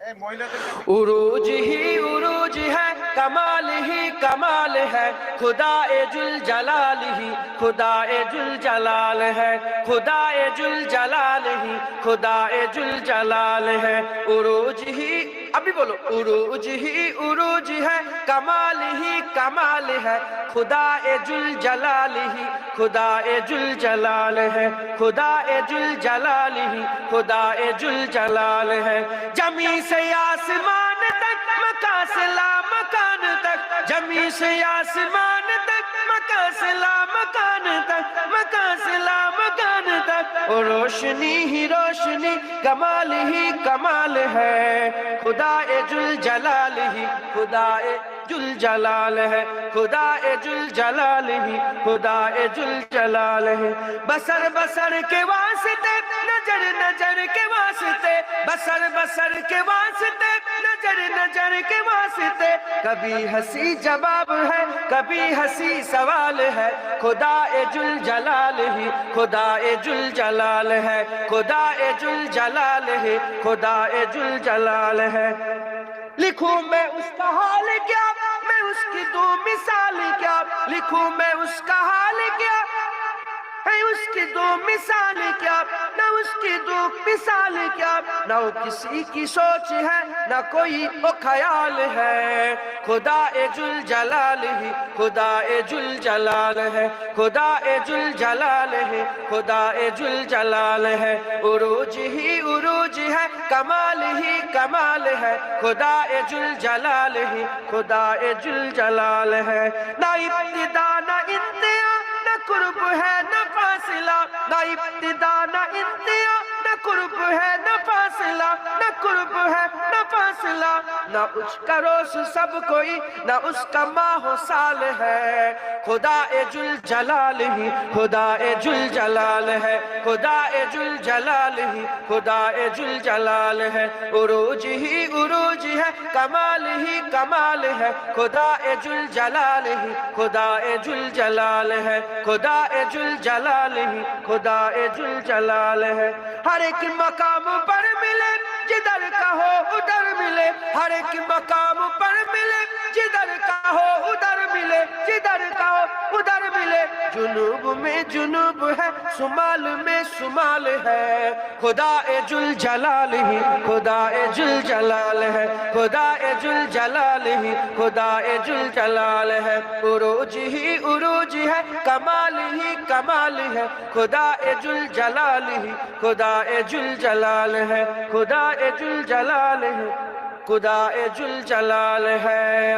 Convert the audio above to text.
उरूज ही उरूज है, कमाल ही कमाल है, खुदाए जुल जलाल ही खुदाए जुल जलाल है, खुदाए जुल जलाल ही खुदाए जुल जलाल है। उरूज ही, अभी बोलो, उरूज ही उरूज है, कमाल ही कमाल है, खुदाए जुल जलाल ही खुदाए जुल जलाल है, खुदाए जुल जलाल ही खुदाए जुल जलाल है। जमी से आसमान तक, मकान से ला मकान तक, जमी से आसमान तक, मकान से ला मकान तक, मकान से ला मकान तक, और रोशनी ही रोशनी, कमाल ही कमाल है, खुदाए जुल जलाल ही खुदाए जुल जलाल है, खुदाए जुल जलाल ही खुदाए जुल जलाल है। बसर बसर के वास्ते, नजर नजर के वास्ते, बसर बसर के वास्ते, नजर नजर के वास्ते, कभी हंसी जवाब है, कभी हंसी सवाल है, खुदाए जुल जलाल ही खुदाए जुल जलाल है, खुदाए जुल जलाल ही खुदाए जुल जलाल है। लिखूं मैं उसका हाल क्या, मैं उसकी दो मिसाल क्या, लिखूं मैं उसका हाल क्या, है उसकी दो मिसाल क्या, ना उसकी दो मिसाल क्या, ना वो किसी की सोच है, ना कोई वो ख्याल है, खुदाए जुल जलाल ही खुदाए जुल जलाल है, खुदाए जुल जलाल है, खुदाए जुल जलाल है। उरूज ही उरूज है, कमाल ही कमाल है, खुदाए जुल जलाल ही खुदाए जुल जलाल है। ना इब्तिदा ना इंतहा, ना कुर्ब है ना फासिला, ना इब्तिदा ना इंतहा, ना कुर्ब है ना फासिला, ना कुर्ब है ना फासिला, ना उसका रोस सब कोई, ना उसका माहो साल है, खुदाए जुल जलाल ही खुदाए जुल जलाल है, खुदाए जुल जलाल ही खुदाए जुल जलाल है। उरूज ही उरूज है, कमाल ही कमाल है, खुदाए जुल जलाल ही खुदाए जुल जलाल है, खुदाए जुल जलाल ही खुदाए जुल जलाल है। हर एक मकाम पर मिले, जिधर का हो उधर मिले, हर एक मकाम पर मिले, जिधर का हो उधर मिले, जिधर का हो उधर मिले। जुनूब में जुनूब है, शुमाल में शुमाल है, खुदाए जुल जलाल ही खुदाए जुल जलाल है, खुदाए जुल जलाल ही खुदाए जुल जलाल है। उरूज ही उरूज है, कमाल ही कमाल है, खुदाए जुल जलाल ही खुदाए जुल जलाल है, खुदाए जुल जलाल है, खुदाए जुल जलाल है।